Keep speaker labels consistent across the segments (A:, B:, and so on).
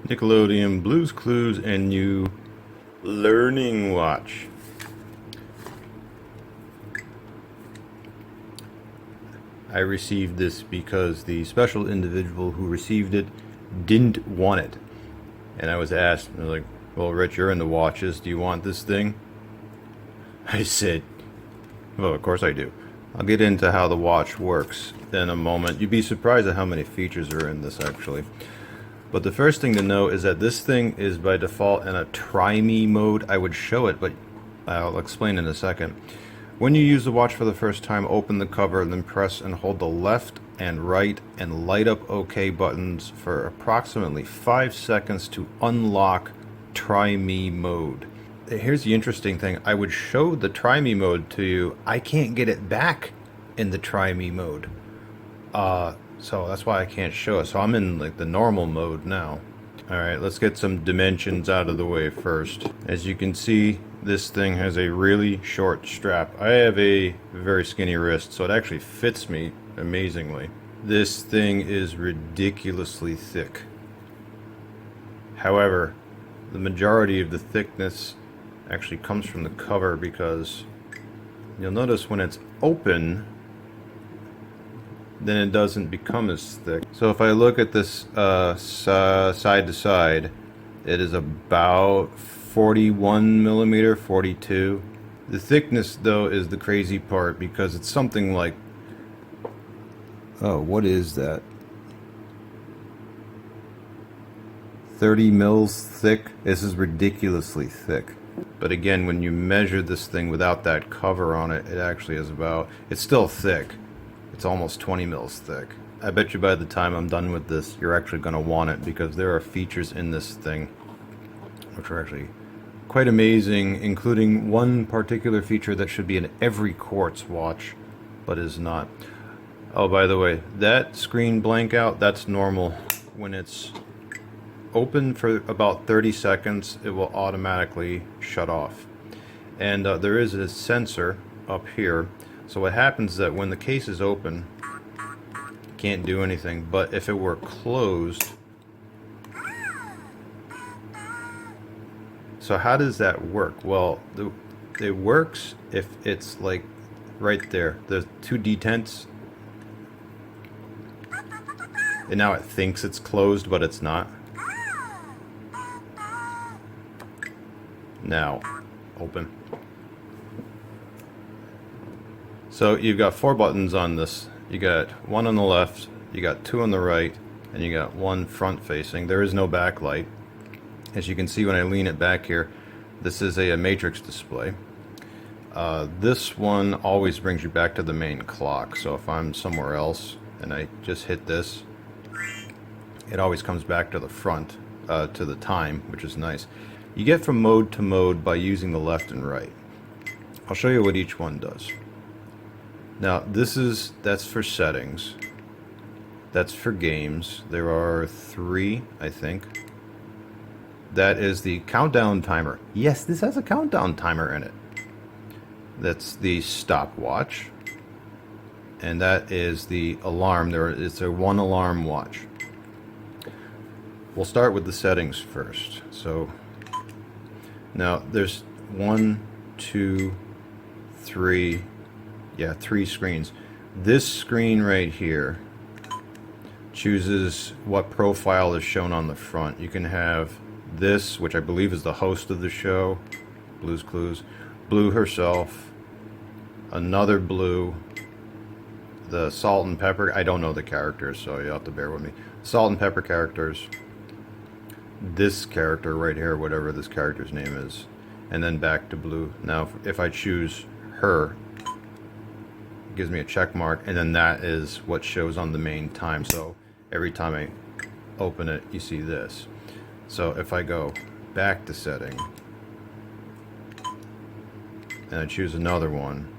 A: Nickelodeon, Blue's Clues, and New Learning Watch. I received this because the special individual who received it didn't want it. And I was asked, I was like, well, Rich, you're in the watches. Do you want this thing? I said, well, of course I do. I'll get into how the watch works in a moment. You'd be surprised at how many features are in this, actually. But the first thing to know is that this thing is by default in a try me mode. I would show it, but I'll explain in a second. When you use the watch for the first time, open the cover, then press and hold the left and right and light up OK buttons for approximately 5 seconds to unlock try me mode. Here's the interesting thing. I would show the try me mode to you. I can't get it back in the try me mode. So that's why I can't show it. So I'm in like the normal mode now. Alright, let's get some dimensions out of the way first. As you can see, this thing has a really short strap. I have a very skinny wrist, so it actually fits me amazingly. This thing is ridiculously thick. However, the majority of the thickness actually comes from the cover, because you'll notice when it's open, then it doesn't become as thick. So if I look at this side to side, it is about 41 millimeter, 42. The thickness, though, is the crazy part, because it's something like, oh, what is that? 30 mils thick? This is ridiculously thick. But again, when you measure this thing without that cover on it, it actually is about, it's still thick. It's almost 20 mils thick. I bet you by the time I'm done with this, you're actually going to want it, because there are features in this thing which are actually quite amazing, including one particular feature that should be in every quartz watch, but is not. Oh, by the way, that screen blank out, that's normal. When it's open for about 30 seconds, it will automatically shut off. And there is a sensor up here. So what happens is that when the case is open, you can't do anything. But if it were closed, so how does that work? Well, it works if it's like right there. There's two detents, and now it thinks it's closed, but it's not. Now, open. So you've got 4 buttons on this. You got one on the left, you got 2 on the right, and you got 1 front facing. There is no backlight. As you can see when I lean it back here, this is a matrix display. This one always brings you back to the main clock. So if I'm somewhere else and I just hit this, it always comes back to the front, to the time, which is nice. You get from mode to mode by using the left and right. I'll show you what each one does. Now that's for settings. That's for games. There are 3, I think. That is the countdown timer. Yes, this has a countdown timer in it. That's the stopwatch. And that is the alarm. It's a 1 alarm watch. We'll start with the settings first. So now there's 1, 2, 3. Yeah, 3 screens. This screen right here chooses what profile is shown on the front. You can have this, which I believe is the host of the show, Blue's Clues, Blue herself, another Blue, the salt and pepper. I don't know the characters, so you have to bear with me. Salt and pepper characters, this character right here, whatever this character's name is, and then back to Blue. Now, if I choose her, gives me a check mark, and then that is what shows on the main time. So every time I open it, you see this. So if I go back to setting and I choose another one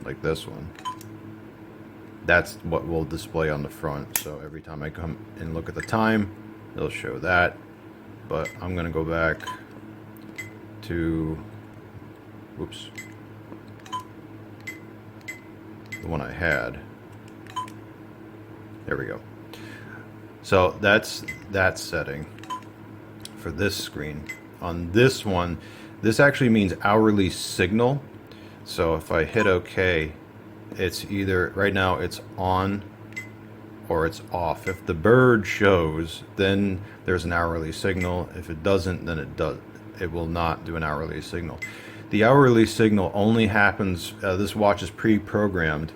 A: like this one, that's what will display on the front. So every time I come and look at the time, it'll show that. but I'm going to go back to, whoops, the one I had. There we go. So that's that setting for this screen. On this one, this actually means hourly signal. So if I hit OK, it's either, right now it's on or it's off. If the bird shows, then there's an hourly signal. If it doesn't, then it will not do an hourly signal. The hourly signal only happens, this watch is pre-programmed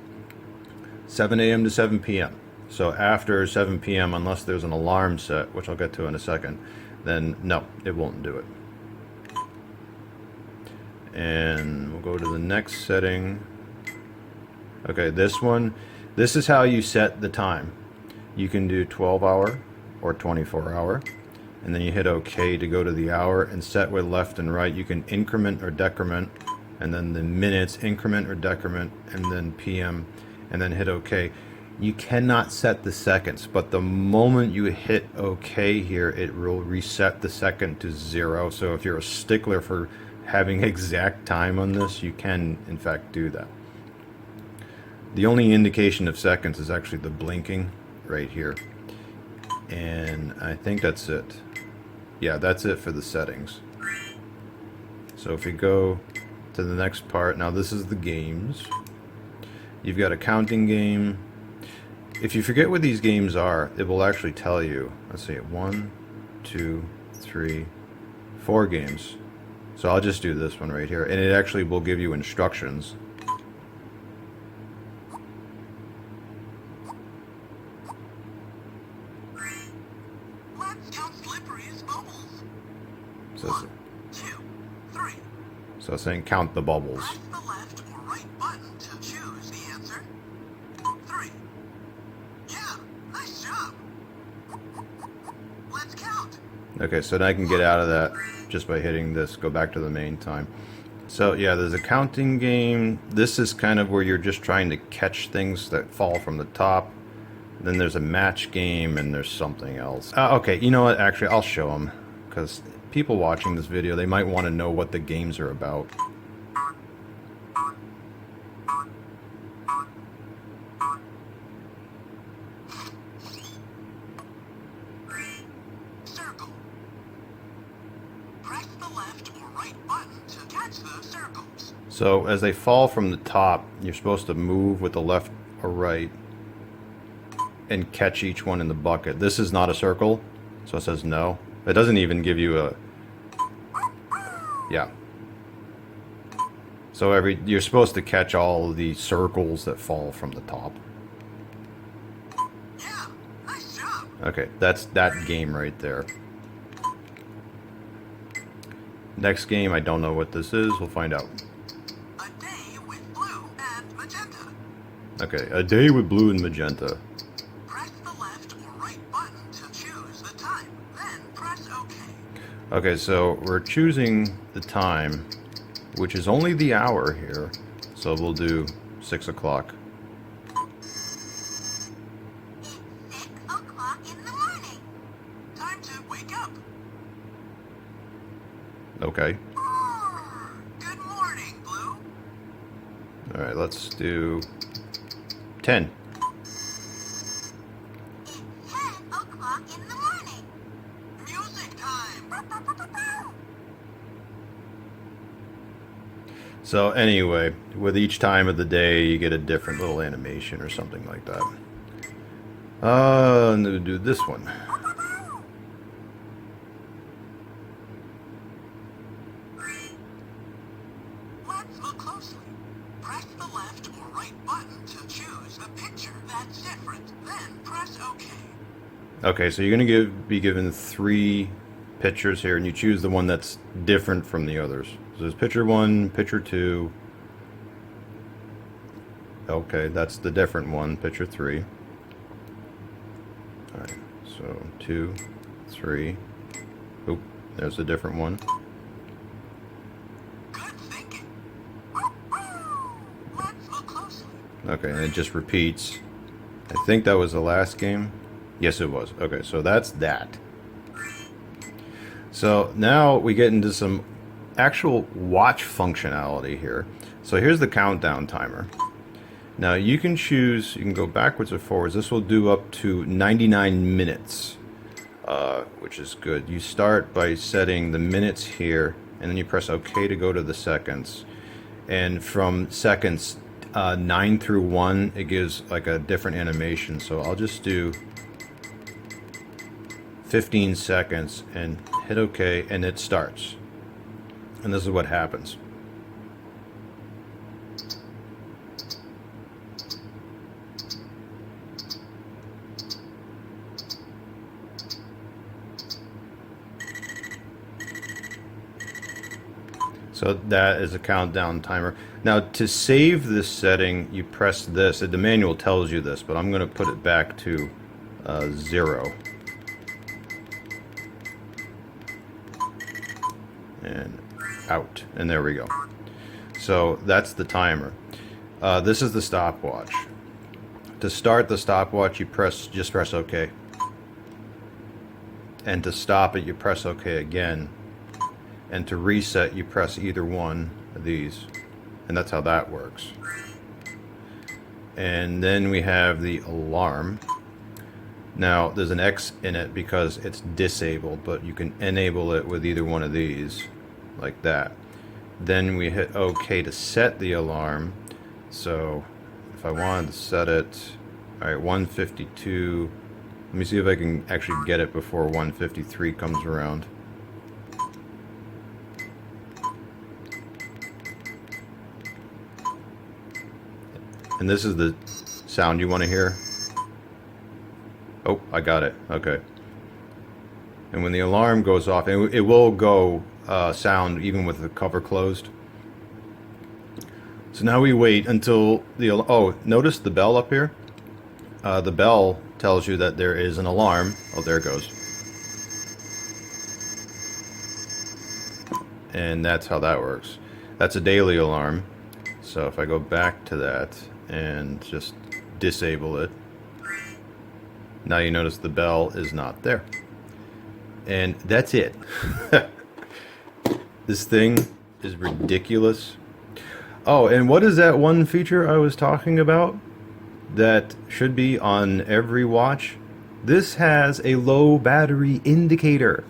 A: 7 a.m. to 7 p.m. So after 7 p.m., unless there's an alarm set, which I'll get to in a second, then no, it won't do it. And we'll go to the next setting. Okay, this one, this is how you set the time. You can do 12-hour or 24-hour, and then you hit OK to go to the hour and set with left and right. You can increment or decrement, and then the minutes, increment or decrement, and then PM, and then hit OK. You cannot set the seconds, but the moment you hit OK here, it will reset the second to 0. So if you're a stickler for having exact time on this, you can in fact do that. The only indication of seconds is actually the blinking right here. And I think that's it. Yeah, that's it for the settings. So if we go to the next part, now this is the games. You've got a counting game. If you forget what these games are, it will actually tell you. Let's see, 1, 2, 3, 4 games. So I'll just do this one right here, and it actually will give you instructions.
B: Let's count Slippery's bubbles.
A: So
B: 1, 2, 3.
A: So it's saying count the bubbles.
B: Press the left or right button to choose the answer. 3. Yeah, nice job. Let's count.
A: Okay, so now I can get out of that just by hitting this, go back to the main time. So yeah, there's a counting game. This is kind of where you're just trying to catch things that fall from the top. Then there's a match game, and there's something else. Okay, you know what? Actually, I'll show them, because people watching this video, they might want to know what the games are about.
B: Circle. Press the left or right button to catch the circles.
A: So as they fall from the top, you're supposed to move with the left or right and catch each one in the bucket. This is not a circle, so it says no. It doesn't even give you a... Yeah. So you're supposed to catch all the circles that fall from the top.
B: Yeah, nice job.
A: Okay, that's that game right there. Next game, I don't know what this is. We'll find out.
B: A day with blue and magenta.
A: Okay, a day with blue and magenta.
B: Press the left or right button to choose the time, then press OK.
A: Okay, so we're choosing the time, which is only the hour here. So we'll do 6 o'clock.
B: It's 6 o'clock in the morning. Time to wake up.
A: Okay.
B: Good morning, Blue.
A: All right, let's do 10.
B: It's 10 o'clock in the morning. Music time.
A: So anyway, with each time of the day, you get a different little animation or something like that. And we'll do this one.
B: Let's look closely. Press the left or right button to choose a picture that's different, then press OK.
A: Okay, so you're going to be given 3 pictures here, and you choose the one that's different from the others. So there's picture 1, picture 2. Okay, that's the different one, picture 3. Alright, so 2, 3. Oop, there's a different one.
B: Good thinking. Let's look closely.
A: Okay, and it just repeats. I think that was the last game. Yes, it was. Okay, so that's that. So now we get into some actual watch functionality here. So here's the countdown timer. Now you can choose, you can go backwards or forwards. This will do up to 99 minutes, which is good. You start by setting the minutes here, and then you press OK to go to the seconds. And from seconds 9 through 1, it gives like a different animation. So I'll just do 15 seconds and hit OK, and it starts. And this is what happens. So that is a countdown timer. Now to save this setting, you press this. The manual tells you this, but I'm going to put it back to 0. And out. And there we go. So that's the timer. This is the stopwatch. To start the stopwatch, you just press OK. And to stop it, you press OK again. And to reset, you press either one of these. And that's how that works. And then we have the alarm. Now, there's an X in it because it's disabled, but you can enable it with either one of these, like that. Then we hit OK to set the alarm. So, if I wanted to set it, alright, 1:52. Let me see if I can actually get it before 1:53 comes around. And this is the sound you want to hear. Oh, I got it. Okay. And when the alarm goes off, it will go sound even with the cover closed. So now we wait until the... Oh, notice the bell up here? The bell tells you that there is an alarm. Oh, there it goes. And that's how that works. That's a daily alarm. So if I go back to that and just disable it, now you notice the bell is not there. And that's it. This thing is ridiculous. Oh, and what is that one feature I was talking about that should be on every watch? This has a low battery indicator.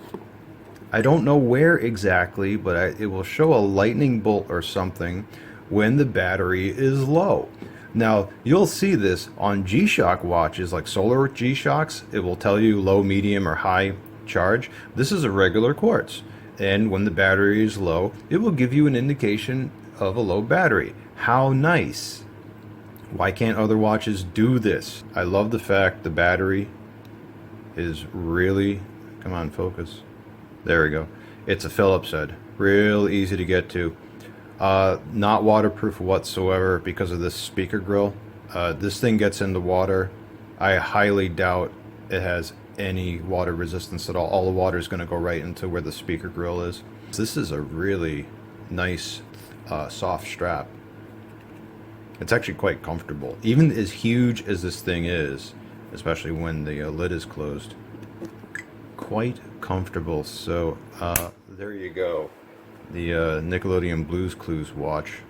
A: I don't know where exactly, but it will show a lightning bolt or something when the battery is low. Now, you'll see this on G-Shock watches, like solar G-Shocks. It will tell you low, medium, or high charge. This is a regular quartz. And when the battery is low, it will give you an indication of a low battery. How nice. Why can't other watches do this? I love the fact the battery is really... Come on, focus. There we go. It's a Phillips head. Real easy to get to. Not waterproof whatsoever because of this speaker grill. This thing gets in the water. I highly doubt it has any water resistance at all. All the water is going to go right into where the speaker grill is. This is a really nice soft strap. It's actually quite comfortable. Even as huge as this thing is, especially when the lid is closed. Quite comfortable. So there you go. The Nickelodeon Blues Clues watch.